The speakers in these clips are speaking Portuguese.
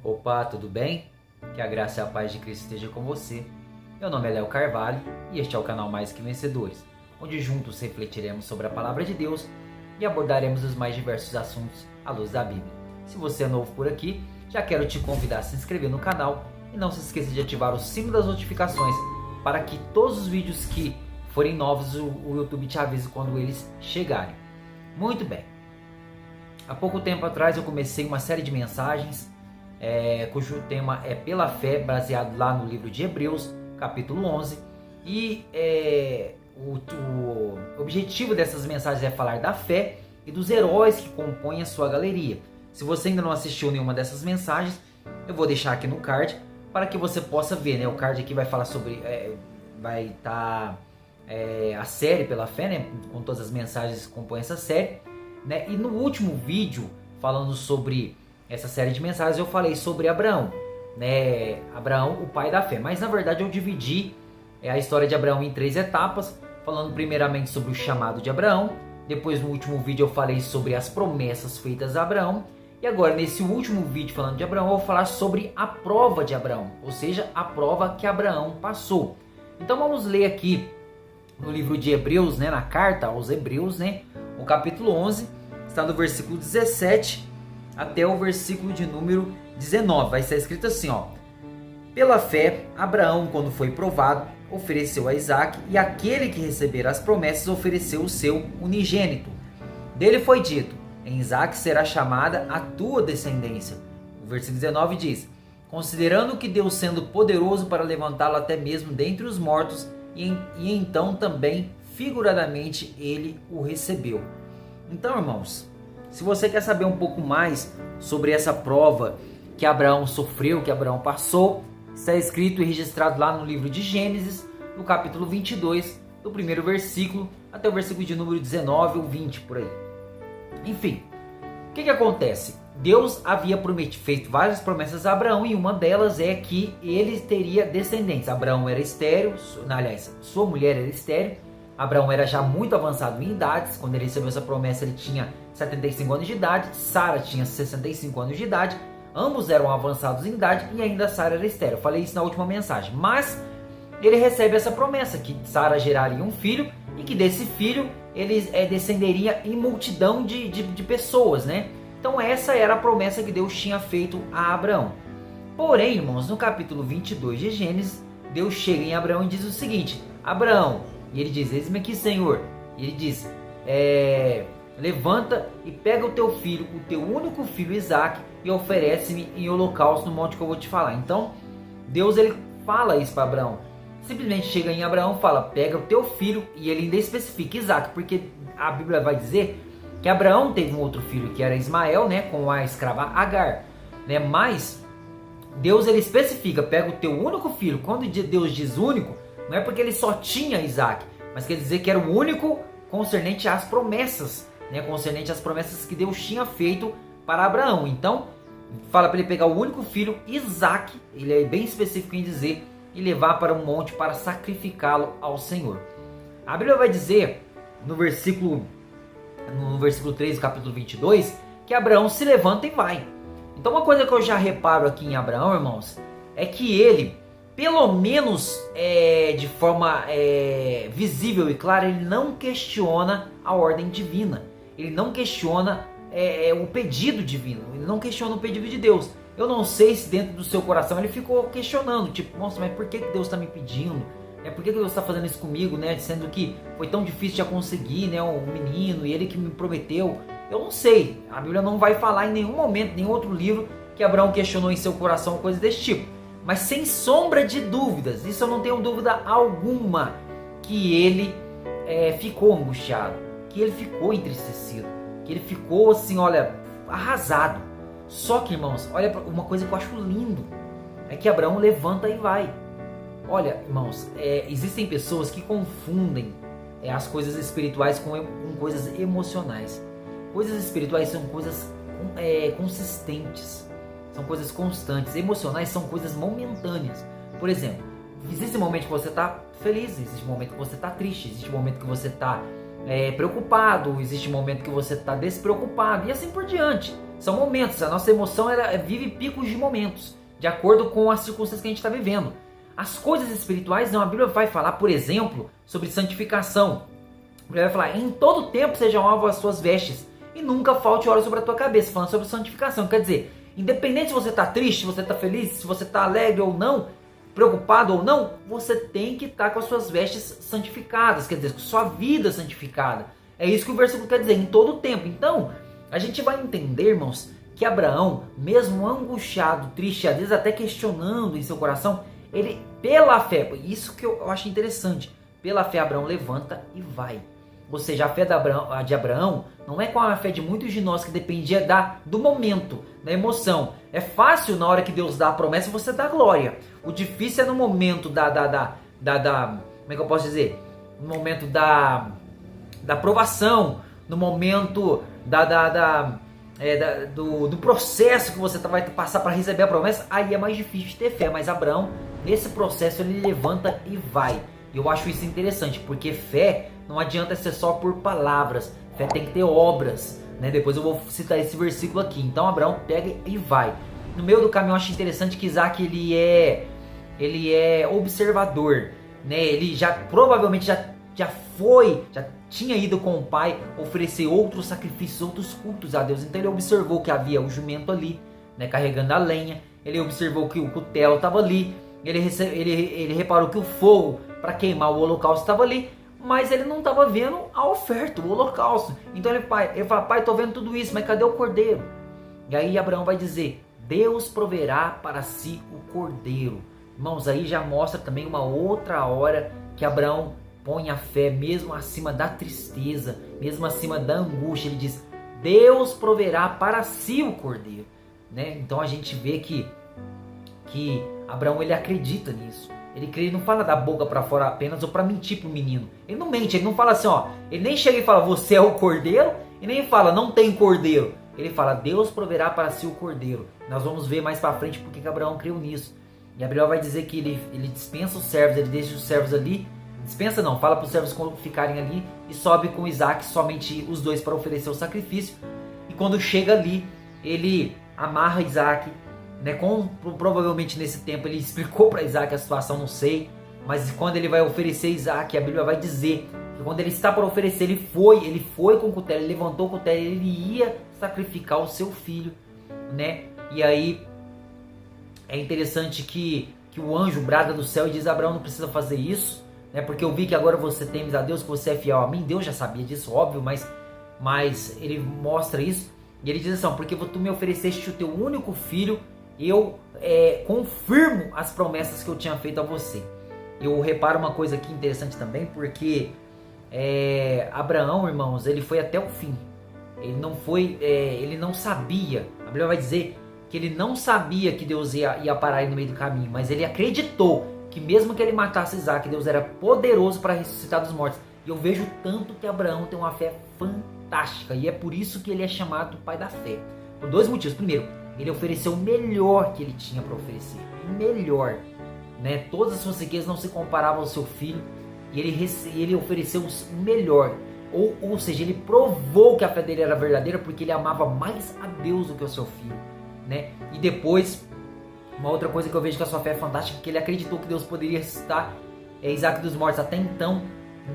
Opa, tudo bem? Que a graça e a paz de Cristo esteja com você. Meu nome é Léo Carvalho e este é o canal Mais Que Vencedores, onde juntos refletiremos sobre a Palavra de Deus e abordaremos os mais diversos assuntos à luz da Bíblia. Se você é novo por aqui, já quero te convidar a se inscrever no canal e não se esqueça de ativar o sino das notificações para que todos os vídeos que forem novos o YouTube te avise quando eles chegarem. Muito bem. Há pouco tempo atrás eu comecei uma série de mensagens cujo tema é Pela Fé, baseado lá no livro de Hebreus, capítulo 11. E o objetivo dessas mensagens é falar da fé e dos heróis que compõem a sua galeria. Se você ainda não assistiu nenhuma dessas mensagens, eu vou deixar aqui no card para que você possa ver, né? O card aqui vai falar sobre... vai estar a série Pela Fé, né? Com todas as mensagens que compõem essa série, né? E no último vídeo, falando sobre essa série de mensagens, eu falei sobre Abraão, né? Abraão, o pai da fé. Mas na verdade eu dividi a história de Abraão em 3 etapas, falando primeiramente sobre o chamado de Abraão. Depois, no último vídeo, eu falei sobre as promessas feitas a Abraão. E agora, nesse último vídeo falando de Abraão, eu vou falar sobre a prova de Abraão, ou seja, a prova que Abraão passou. Então vamos ler aqui no livro de Hebreus, né, na carta aos Hebreus, né, o capítulo 11, está no versículo 17 até o versículo de número 19. Vai estar escrito assim, ó: Pela fé, Abraão, quando foi provado, ofereceu a Isaque, e aquele que recebera as promessas ofereceu o seu unigênito. Dele foi dito: em Isaque será chamada a tua descendência. O versículo 19 diz: considerando que Deus, sendo poderoso para levantá-lo até mesmo dentre os mortos, e então também figuradamente ele o recebeu. Então, irmãos, se você quer saber um pouco mais sobre essa prova que Abraão sofreu, que Abraão passou, está escrito e registrado lá no livro de Gênesis, no capítulo 22, do primeiro versículo até o versículo de número 19 ou 20, por aí. Enfim, o que acontece? Deus havia feito várias promessas a Abraão, e uma delas é que ele teria descendentes. Abraão era estéril, aliás, sua mulher era estéril. Abraão era já muito avançado em idades. Quando ele recebeu essa promessa, ele tinha 75 anos de idade, Sara tinha 65 anos de idade, ambos eram avançados em idade e ainda Sara era estéril. Eu falei isso na última mensagem, mas ele recebe essa promessa que Sara geraria um filho e que desse filho ele descenderia em multidão de pessoas, né? Então essa era a promessa que Deus tinha feito a Abraão. Porém, irmãos, no capítulo 22 de Gênesis, Deus chega em Abraão e diz o seguinte: Abraão, e ele diz: eis-me aqui, Senhor. E ele diz: levanta e pega o teu filho, o teu único filho Isaque, e oferece-me em holocausto no monte que eu vou te falar. Então Deus, ele fala isso para Abraão. Simplesmente chega em Abraão e fala: pega o teu filho, e ele ainda especifica Isaque, porque a Bíblia vai dizer que Abraão teve um outro filho que era Ismael, né, com a escrava Agar, né? Mas Deus, ele especifica: pega o teu único filho. Quando Deus diz único, não é porque ele só tinha Isaque, mas quer dizer que era o único concernente às promessas, né? Concernente às promessas que Deus tinha feito para Abraão. Então fala para ele pegar o único filho Isaque, ele é bem específico em dizer, e levar para um monte para sacrificá-lo ao Senhor. A Bíblia vai dizer no versículo 3 do capítulo 22 que Abraão se levanta e vai. Então uma coisa que eu já reparo aqui em Abraão, irmãos, é que ele, pelo menos de forma visível e clara, ele não questiona a ordem divina. Ele não questiona o pedido divino. Ele não questiona o pedido de Deus. Eu não sei se dentro do seu coração ele ficou questionando, tipo, nossa, mas por que Deus está me pedindo? Por que Deus está fazendo isso comigo, né? Sendo que foi tão difícil de conseguir, né? O menino, e ele que me prometeu. Eu não sei. A Bíblia não vai falar em nenhum momento, nenhum outro livro, que Abraão questionou em seu coração coisas desse tipo. Mas sem sombra de dúvidas, isso eu não tenho dúvida alguma, que ele ficou angustiado, que ele ficou entristecido, que ele ficou assim, olha, arrasado. Só que, irmãos, olha, uma coisa que eu acho lindo é que Abraão levanta e vai. Olha, irmãos, existem pessoas que confundem as coisas espirituais com coisas emocionais. Coisas espirituais são coisas consistentes, são coisas constantes. Emocionais são coisas momentâneas. Por exemplo, existe um momento que você está feliz, existe um momento que você está triste, existe um momento que você está preocupado, existe um momento que você está despreocupado, e assim por diante. São momentos, a nossa emoção ela vive picos de momentos, de acordo com as circunstâncias que a gente está vivendo. As coisas espirituais, não, a Bíblia vai falar, por exemplo, sobre santificação. A Bíblia vai falar, em todo tempo sejam alvas as suas vestes, e nunca falte óleo sobre a tua cabeça, falando sobre santificação. Quer dizer, independente se você está triste, se você está feliz, se você está alegre ou não, preocupado ou não, você tem que estar com as suas vestes santificadas, quer dizer, com sua vida santificada. É isso que o versículo quer dizer, em todo o tempo. Então, a gente vai entender, irmãos, que Abraão, mesmo angustiado, triste, às vezes até questionando em seu coração, ele, pela fé, isso que eu acho interessante, pela fé Abraão levanta e vai. Ou seja, a fé de Abraão não é com a fé de muitos de nós que dependia do momento, da emoção. É fácil na hora que Deus dá a promessa você dar glória. O difícil é no momento como é que eu posso dizer? No momento da aprovação, no momento do processo que você vai passar para receber a promessa, aí é mais difícil de ter fé. Mas Abraão, nesse processo, ele levanta e vai. E eu acho isso interessante, porque fé não adianta ser só por palavras, fé tem que ter obras, né? Depois eu vou citar esse versículo aqui. Então Abraão pega e vai. No meio do caminho eu acho interessante que Isaac ele é observador, né? Ele provavelmente já tinha ido com o pai oferecer outros sacrifícios, outros cultos a Deus. Então ele observou que havia o jumento ali, né, carregando a lenha. Ele observou que o cutelo estava ali. Ele reparou que o fogo para queimar o holocausto estava ali, mas ele não estava vendo a oferta, o holocausto. Então ele fala, pai, estou vendo tudo isso, mas cadê o cordeiro? E aí Abraão vai dizer, Deus proverá para si o cordeiro. Irmãos, aí já mostra também uma outra hora que Abraão põe a fé mesmo acima da tristeza, mesmo acima da angústia. Ele diz, Deus proverá para si o cordeiro, né? Então a gente vê que Abraão ele acredita nisso. Ele não fala da boca para fora apenas ou para mentir pro menino. Ele não mente, ele não fala assim, ó. Ele nem chega e fala, você é o cordeiro, e nem fala, não tem cordeiro. Ele fala, Deus proverá para si o cordeiro. Nós vamos ver mais para frente porque que Abraão creu nisso. E Abraão vai dizer que ele dispensa os servos, ele deixa os servos ali. Dispensa não, fala para os servos ficarem ali e sobe com Isaac, somente os dois para oferecer o sacrifício. E quando chega ali, ele amarra Isaac, né? Provavelmente nesse tempo ele explicou para Isaac a situação, não sei. Mas quando ele vai oferecer Isaac, a Bíblia vai dizer que quando ele está para oferecer, ele foi com o cutelo, ele levantou o cutelo, ele ia sacrificar o seu filho, né? E aí é interessante que o anjo brada do céu e diz, Abraão, não precisa fazer isso, né? Porque eu vi que agora você temes a Deus, que você é fiel a mim. Deus já sabia disso, óbvio, mas ele mostra isso. E ele diz assim, porque tu me ofereceste o teu único filho, eu confirmo as promessas que eu tinha feito a você. Eu reparo uma coisa aqui interessante também, porque Abraão, irmãos, ele foi até o fim. Ele não sabia, a Bíblia vai dizer que ele não sabia que Deus ia parar ele no meio do caminho, mas ele acreditou que mesmo que ele matasse Isaac, Deus era poderoso para ressuscitar dos mortos. E eu vejo tanto que Abraão tem uma fé fantástica, e é por isso que ele é chamado pai da fé. Por dois motivos. Primeiro, ele ofereceu o melhor que ele tinha para oferecer. O melhor, né? Todas as suas riquezas não se comparavam ao seu filho, e ele ofereceu o melhor. Ou seja, ele provou que a fé dele era verdadeira porque ele amava mais a Deus do que o seu filho, né? E depois, uma outra coisa que eu vejo que a sua fé é fantástica é que ele acreditou que Deus poderia ressuscitar Isaac dos mortos. Até então,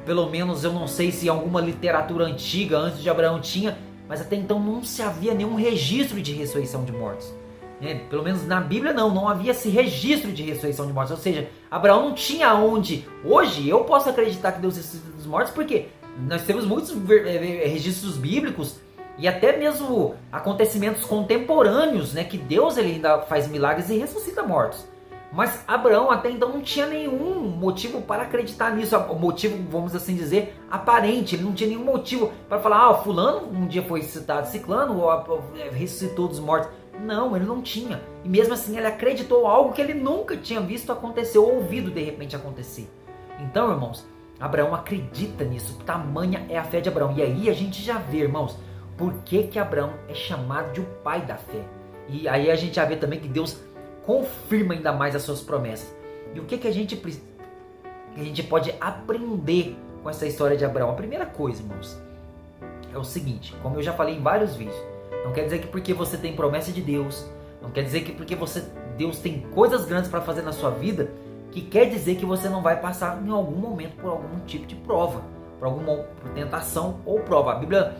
pelo menos eu não sei se em alguma literatura antiga antes de Abraão tinha, mas até então não se havia nenhum registro de ressurreição de mortos, né? Pelo menos na Bíblia não havia esse registro de ressurreição de mortos. Ou seja, Abraão não tinha onde. Hoje eu posso acreditar que Deus ressuscita dos mortos porque nós temos muitos registros bíblicos e até mesmo acontecimentos contemporâneos, né, que Deus ele ainda faz milagres e ressuscita mortos. Mas Abraão até então não tinha nenhum motivo para acreditar nisso. O motivo, vamos assim dizer, aparente. Ele não tinha nenhum motivo para falar, fulano um dia foi ressuscitado, ciclano ressuscitou dos mortos. Não, ele não tinha. E mesmo assim ele acreditou algo que ele nunca tinha visto acontecer ou ouvido de repente acontecer. Então, irmãos, Abraão acredita nisso. Tamanha é a fé de Abraão. E aí a gente já vê, irmãos, por que Abraão é chamado de o pai da fé. E aí a gente já vê também que Deus confirma ainda mais as suas promessas. E o que a gente pode aprender com essa história de Abraão? A primeira coisa, irmãos, é o seguinte, como eu já falei em vários vídeos, Não quer dizer que porque você tem promessa de Deus, não quer dizer que porque Deus tem coisas grandes para fazer na sua vida, que quer dizer que você não vai passar em algum momento por algum tipo de prova, por tentação ou prova. A Bíblia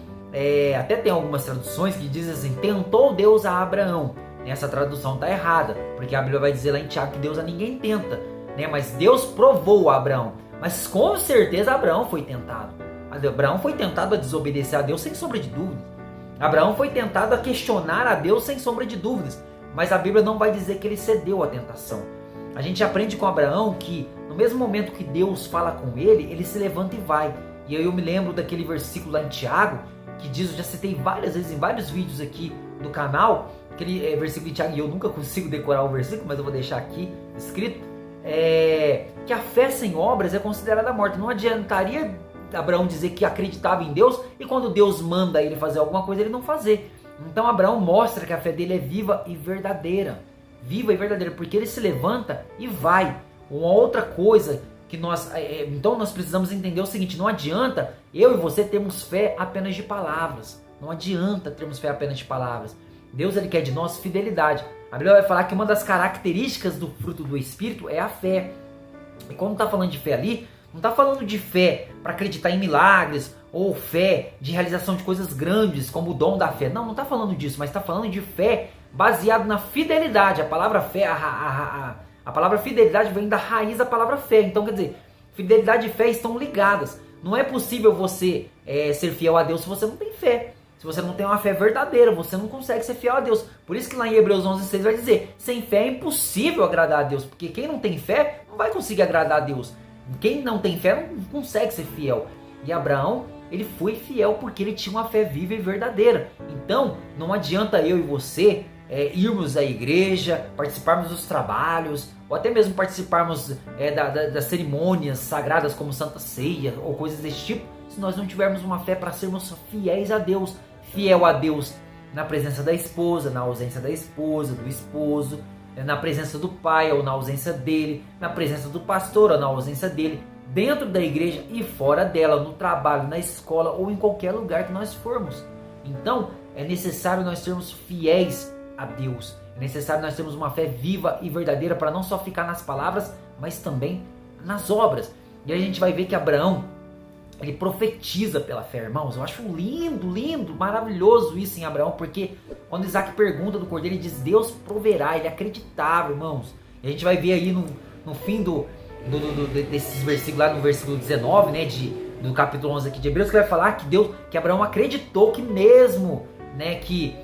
até tem algumas traduções que dizem assim: tentou Deus a Abraão. Essa tradução está errada, porque a Bíblia vai dizer lá em Tiago que Deus a ninguém tenta, né? Mas Deus provou a Abraão. Mas com certeza Abraão foi tentado. Abraão foi tentado a desobedecer a Deus sem sombra de dúvidas. Abraão foi tentado a questionar a Deus sem sombra de dúvidas. Mas a Bíblia não vai dizer que ele cedeu à tentação. A gente aprende com Abraão que no mesmo momento que Deus fala com ele, ele se levanta e vai. E eu me lembro daquele versículo lá em Tiago, que diz, eu já citei várias vezes em vários vídeos aqui do canal, aquele versículo de Tiago, e eu nunca consigo decorar o versículo, mas eu vou deixar aqui escrito, que a fé sem obras é considerada morta. Não adiantaria Abraão dizer que acreditava em Deus e quando Deus manda ele fazer alguma coisa, ele não fazer. Então Abraão mostra que a fé dele é viva e verdadeira. Viva e verdadeira, porque ele se levanta e vai. Uma outra coisa que então nós precisamos entender o seguinte: não adianta eu e você termos fé apenas de palavras. Não adianta termos fé apenas de palavras. Deus, ele quer de nós fidelidade. A Bíblia vai falar que uma das características do fruto do Espírito é a fé. E quando está falando de fé ali, não está falando de fé para acreditar em milagres ou fé de realização de coisas grandes como o dom da fé. Não está falando disso, mas está falando de fé baseado na fidelidade. A palavra fé, a palavra fidelidade vem da raiz da palavra fé. Então, quer dizer, fidelidade e fé estão ligadas. Não é possível você ser fiel a Deus se você não tem fé. Se você não tem uma fé verdadeira, você não consegue ser fiel a Deus. Por isso que lá em Hebreus 11:6 vai dizer: sem fé é impossível agradar a Deus. Porque quem não tem fé não vai conseguir agradar a Deus. Quem não tem fé não consegue ser fiel. E Abraão, ele foi fiel porque ele tinha uma fé viva e verdadeira. Então, não adianta eu e você irmos à igreja, participarmos dos trabalhos, ou até mesmo participarmos das cerimônias sagradas como Santa Ceia ou coisas desse tipo, se nós não tivermos uma fé para sermos fiéis a Deus. Fiel a Deus na presença da esposa, na ausência da esposa, do esposo, na presença do pai ou na ausência dele, na presença do pastor ou na ausência dele, dentro da igreja e fora dela, no trabalho, na escola ou em qualquer lugar que nós formos. Então, é necessário nós sermos fiéis a Deus. É necessário nós termos uma fé viva e verdadeira para não só ficar nas palavras, mas também nas obras. E a gente vai ver que Abraão, ele profetiza pela fé, irmãos. Eu acho lindo, lindo, maravilhoso isso em Abraão, porque quando Isaac pergunta do cordeiro, ele diz: Deus proverá. Ele acreditava, irmãos. E a gente vai ver aí no fim desses versículos, lá no versículo 19, né, do capítulo 11 aqui de Hebreus, que vai falar que Abraão acreditou que mesmo, né, que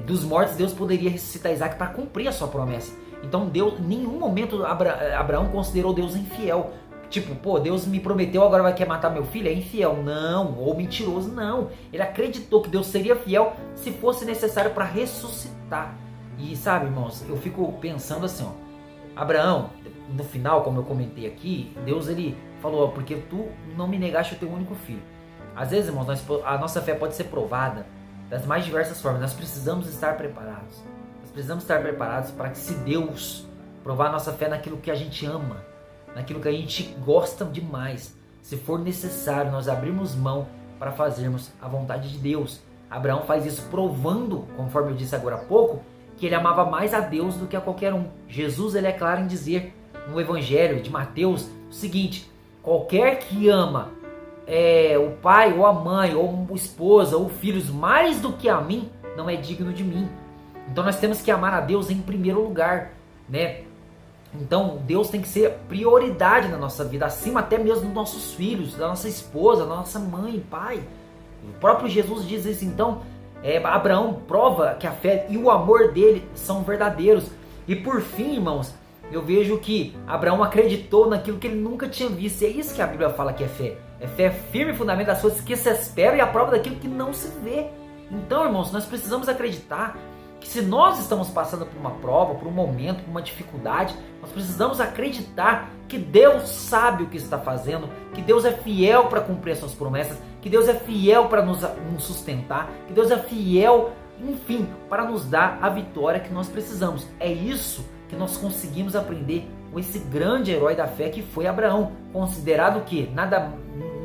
dos mortos Deus poderia ressuscitar Isaac para cumprir a sua promessa. Então Deus, em nenhum momento Abraão considerou Deus infiel. Tipo, Deus me prometeu, agora quer matar meu filho? É infiel? Não. Ou mentiroso? Não. Ele acreditou que Deus seria fiel se fosse necessário para ressuscitar. E sabe, irmãos, eu fico pensando assim, Abraão, no final, como eu comentei aqui, Deus, ele falou: porque tu não me negaste o teu único filho. Às vezes, irmãos, a nossa fé pode ser provada das mais diversas formas. Nós precisamos estar preparados. Nós precisamos estar preparados para que, se Deus provar a nossa fé naquilo que a gente ama, naquilo que a gente gosta demais, se for necessário, nós abrirmos mão para fazermos a vontade de Deus. Abraão faz isso provando, conforme eu disse agora há pouco, que ele amava mais a Deus do que a qualquer um. Jesus, ele é claro em dizer no Evangelho de Mateus o seguinte: qualquer que ama o pai ou a mãe ou a esposa ou filhos mais do que a mim, não é digno de mim. Então nós temos que amar a Deus em primeiro lugar, né? Então Deus tem que ser prioridade na nossa vida, acima até mesmo dos nossos filhos, da nossa esposa, da nossa mãe e pai. O próprio Jesus diz isso. Então Abraão prova que a fé e o amor dele são verdadeiros. E por fim, irmãos, eu vejo que Abraão acreditou naquilo que ele nunca tinha visto. E é isso que a Bíblia fala que é fé. É fé firme e fundamento das coisas que se esperam e a prova daquilo que não se vê. Então, irmãos, nós precisamos acreditar que se nós estamos passando por uma prova, por um momento, por uma dificuldade, nós precisamos acreditar que Deus sabe o que está fazendo, que Deus é fiel para cumprir as suas promessas, que Deus é fiel para nos sustentar, que Deus é fiel, enfim, para nos dar a vitória que nós precisamos. É isso que nós conseguimos aprender com esse grande herói da fé que foi Abraão, considerado o quê?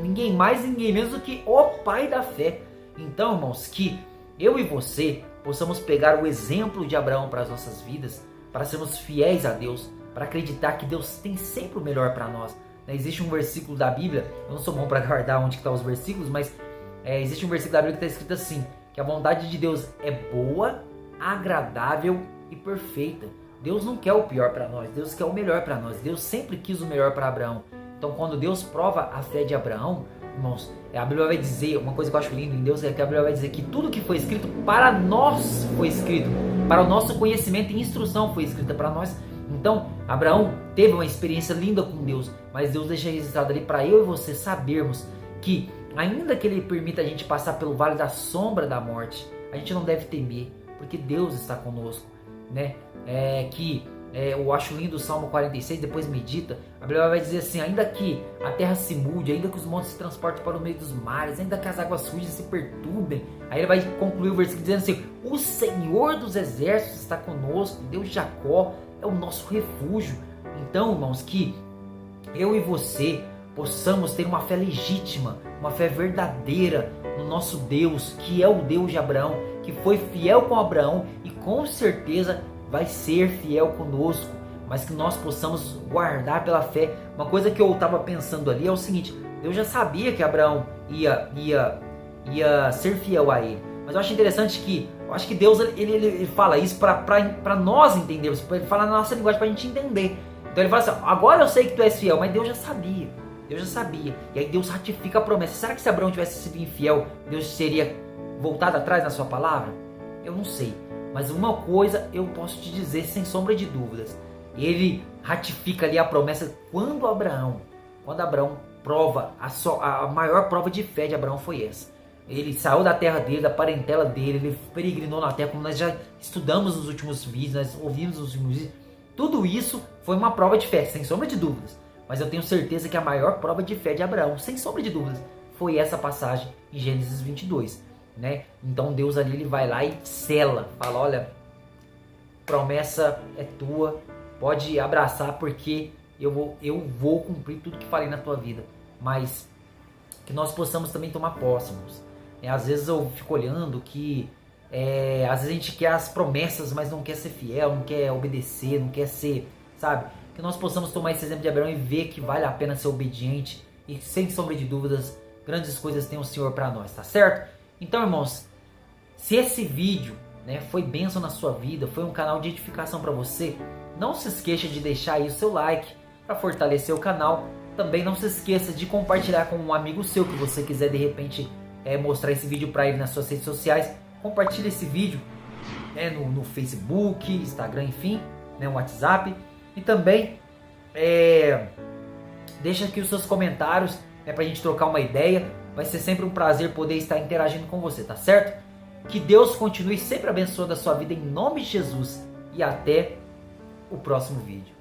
Ninguém mais, ninguém menos do que o pai da fé. Então, irmãos, que eu e você possamos pegar o exemplo de Abraão para as nossas vidas, para sermos fiéis a Deus, para acreditar que Deus tem sempre o melhor para nós. Existe um versículo da Bíblia, eu não sou bom para guardar onde estão os versículos, mas existe um versículo da Bíblia que está escrito assim, que a vontade de Deus é boa, agradável e perfeita. Deus não quer o pior para nós, Deus quer o melhor para nós. Deus sempre quis o melhor para Abraão. Então quando Deus prova a fé de Abraão, irmãos, a Bíblia vai dizer, uma coisa que eu acho lindo em Deus é que a Bíblia vai dizer que tudo que foi escrito para nós foi escrito, para o nosso conhecimento e instrução foi escrita para nós. Então Abraão teve uma experiência linda com Deus, mas Deus deixa registrado ali para eu e você sabermos que ainda que Ele permita a gente passar pelo vale da sombra da morte, a gente não deve temer, porque Deus está conosco, né? Eu acho lindo o Salmo 46, depois medita, a Bíblia vai dizer assim, ainda que a terra se mude, ainda que os montes se transportem para o meio dos mares, ainda que as águas sujas se perturbem, aí ele vai concluir o versículo dizendo assim, o Senhor dos exércitos está conosco, Deus de Jacó é o nosso refúgio. Então, irmãos, que eu e você possamos ter uma fé legítima, uma fé verdadeira no nosso Deus, que é o Deus de Abraão, que foi fiel com Abraão e com certeza vai ser fiel conosco, mas que nós possamos guardar pela fé. Uma coisa que eu estava pensando ali é o seguinte, Deus já sabia que Abraão ia ser fiel a ele, mas eu acho interessante que, eu acho que Deus ele fala isso para nós entendermos, ele fala na nossa linguagem para a gente entender. Então ele fala assim, agora eu sei que tu és fiel, mas Deus já sabia, e aí Deus ratifica a promessa. Será que se Abraão tivesse sido infiel, Deus teria voltado atrás na sua palavra? Eu não sei. Mas uma coisa eu posso te dizer sem sombra de dúvidas, ele ratifica ali a promessa quando Abraão prova, a maior prova de fé de Abraão foi essa. Ele saiu da terra dele, da parentela dele, ele peregrinou na terra, como nós já estudamos nos últimos vídeos, nós ouvimos nos últimos vídeos. Tudo isso foi uma prova de fé, sem sombra de dúvidas. Mas eu tenho certeza que a maior prova de fé de Abraão, sem sombra de dúvidas, foi essa passagem em Gênesis 22. Né? Então Deus ali ele vai lá e sela, fala, olha, promessa é tua, pode abraçar porque eu vou cumprir tudo que falei na tua vida, mas que nós possamos também tomar posse, irmãos. Às vezes eu fico olhando que às vezes a gente quer as promessas, mas não quer ser fiel, não quer obedecer, não quer ser, sabe? Que nós possamos tomar esse exemplo de Abraão e ver que vale a pena ser obediente e sem sombra de dúvidas, grandes coisas tem o Senhor para nós, tá certo? Então, irmãos, se esse vídeo, né, foi bênção na sua vida, foi um canal de edificação para você, não se esqueça de deixar aí o seu like para fortalecer o canal. Também não se esqueça de compartilhar com um amigo seu que você quiser de repente mostrar esse vídeo para ele nas suas redes sociais. Compartilhe esse vídeo no Facebook, Instagram, enfim, no WhatsApp. E também deixa aqui os seus comentários para a gente trocar uma ideia. Vai ser sempre um prazer poder estar interagindo com você, tá certo? Que Deus continue sempre abençoando a sua vida em nome de Jesus. E até o próximo vídeo.